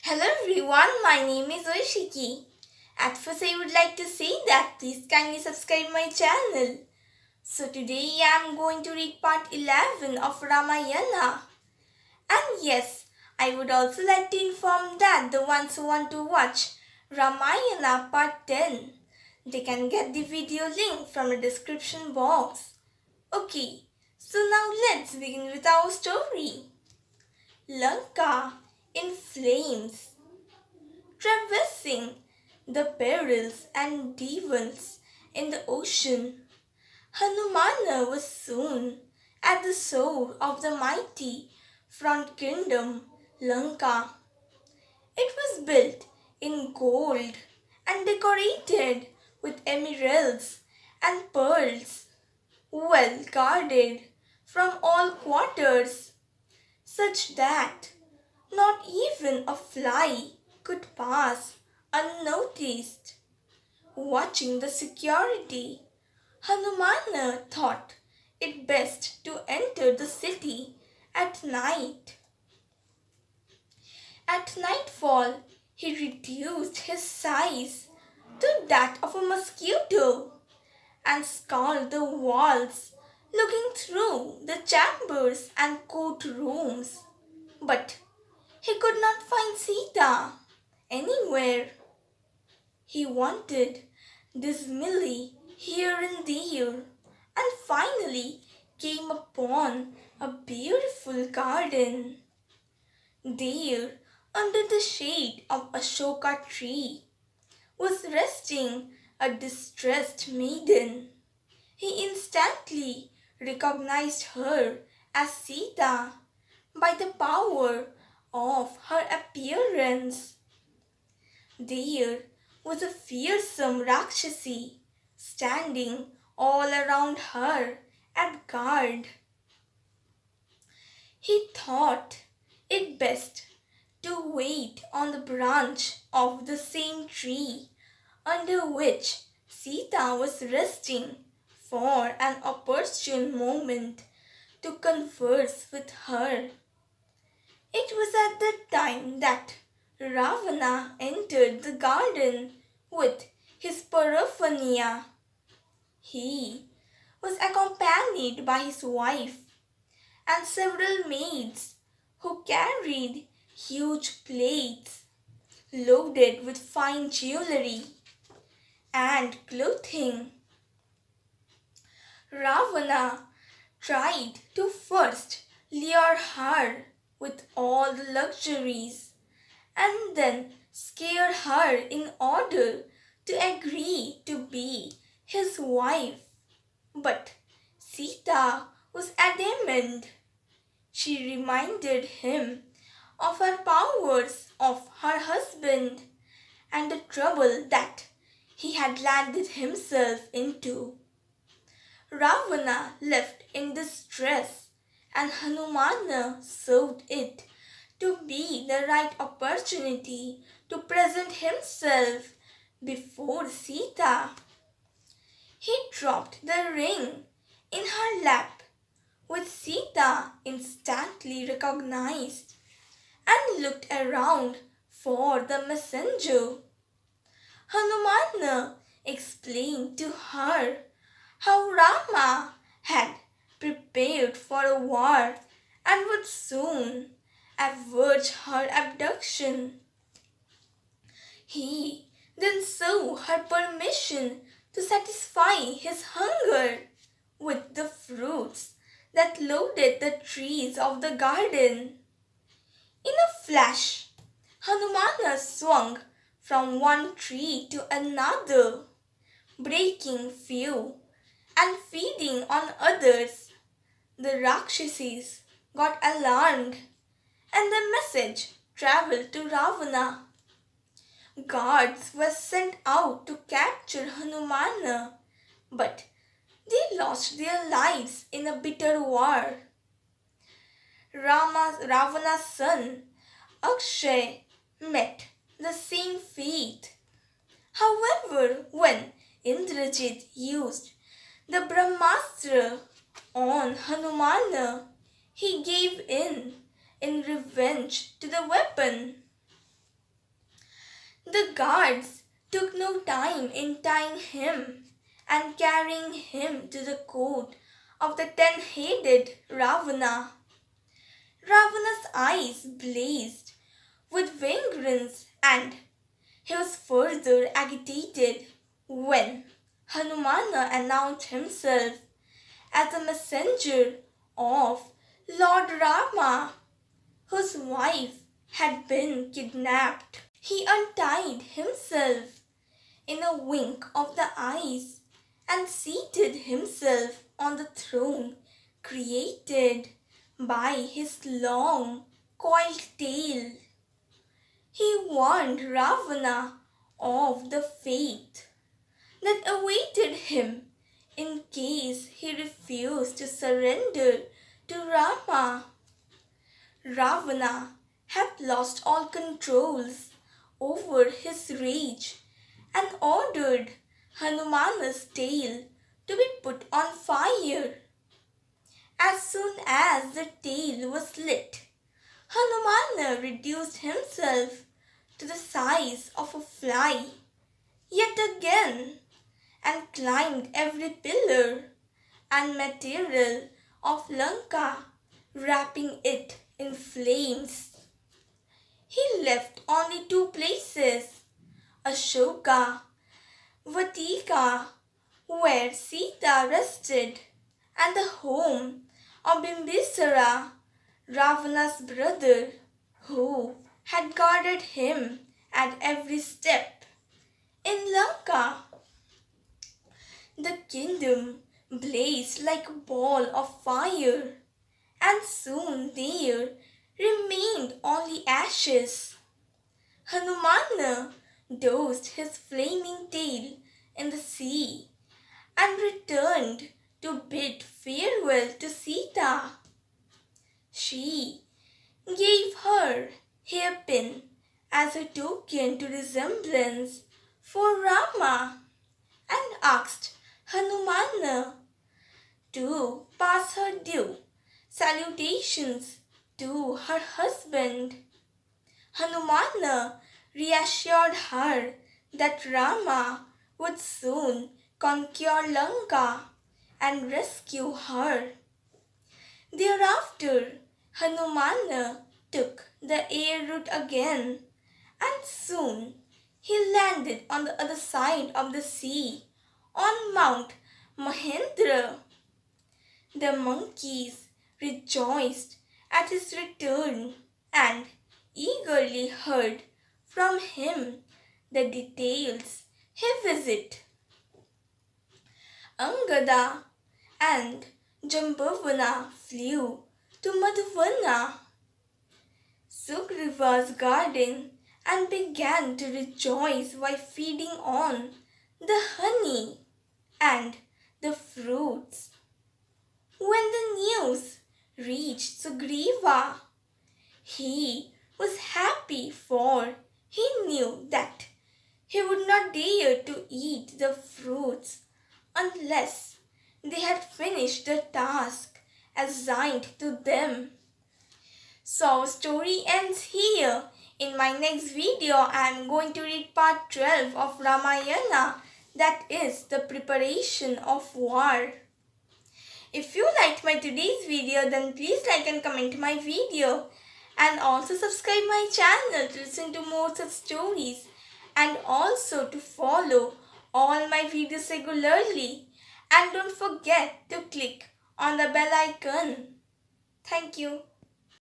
Hello everyone, my name is Oishiki. At first I would like to say that please kindly subscribe my channel. So today I am going to read part 11 of Ramayana. And yes, I would also like to inform that the ones who want to watch Ramayana part 10, they can get the video link from the description box. Okay, so now let's begin with our story. Lanka in flames. Traversing the perils and devils in the ocean, Hanumana was soon at the shore of the mighty front kingdom, Lanka. It was built in gold and decorated with emeralds and pearls, well guarded from all quarters, such that not even a fly could pass unnoticed. Watching the security, Hanumana thought it best to enter the city at night. At nightfall, he reduced his size to that of a mosquito and scaled the walls, looking through the chambers and courtrooms. But he could not find Sita anywhere. He wandered dismally here and there and finally came upon a beautiful garden. There, under the shade of a Ashoka tree, was resting a distressed maiden. He instantly recognized her as Sita by the power of her appearance. There was a fearsome Rakshasi standing all around her at guard. He thought it best to wait on the branch of the same tree under which Sita was resting for an opportune moment to converse with her. It was at that time that Ravana entered the garden with his paraphernalia. He was accompanied by his wife and several maids who carried huge plates loaded with fine jewelry and clothing. Ravana tried to first lure her with all the luxuries and then scare her in order to agree to be his wife. But Sita was adamant. She reminded him of her powers of her husband and the trouble that he had landed himself into. Ravana left in distress and Hanumana sought it to be the right opportunity to present himself before Sita. He dropped the ring in her lap, which Sita instantly recognized, and looked around for the messenger. Hanumana explained to her how Rama had prepared for a war and would soon avenge her abduction. He then sought her permission to satisfy his hunger with the fruits that loaded the trees of the garden. In a flash, Hanumana swung from one tree to another, breaking few and feeding on others. The Rakshasis got alarmed and the message traveled to Ravana. Guards were sent out to capture Hanumana, but they lost their lives in a bitter war. Ravana's son Akshay met the same fate. However, when Indrajit used the Brahmastra on Hanumana, he gave in revenge to the weapon. The guards took no time in tying him and carrying him to the court of the ten-headed Ravana. Ravana's eyes blazed with vengeance and he was further agitated when Hanumana announced himself as a messenger of Lord Rama, whose wife had been kidnapped. He untied himself in a wink of the eyes and seated himself on the throne created by his long coiled tail. He warned Ravana of the fate that awaited him in case he refused to surrender to Rama. Ravana had lost all controls over his rage and ordered Hanumana's tail to be put on fire. As soon as the tail was lit, Hanumana reduced himself to the size of a fly yet again and climbed every pillar and material of Lanka, wrapping it in flames. He left only two places, Ashoka, Vatika, where Sita rested, and the home of Bimbisara, Ravana's brother, who had guarded him at every step. In Lanka, the kingdom blazed like a ball of fire, and soon there remained only ashes. Hanumana doused his flaming tail in the sea and returned to bid farewell to Sita. She gave her hairpin as a token to resemblance for Rama and asked Hanumana to pass her due salutations to her husband. Hanumana reassured her that Rama would soon conquer Lanka and rescue her. Thereafter, Hanumana took the air route again, and soon he landed on the other side of the sea on Mount Mahendra. The monkeys rejoiced at his return and eagerly heard from him the details he visit. Angada and Jambavana flew to Madhuvana, Sugriva's garden, and began to rejoice by feeding on the honey and the fruits. When the news reached Sugriva, he was happy, for he knew that he would not dare to eat the fruits unless they had finished the task assigned to them. So story ends here. In my next video, I am going to read part 12 of Ramayana, that is the preparation of war. If you liked my today's video, then please like and comment my video, and also subscribe my channel to listen to more such stories, and also to follow all my videos regularly, and don't forget to click on the bell icon. Thank you.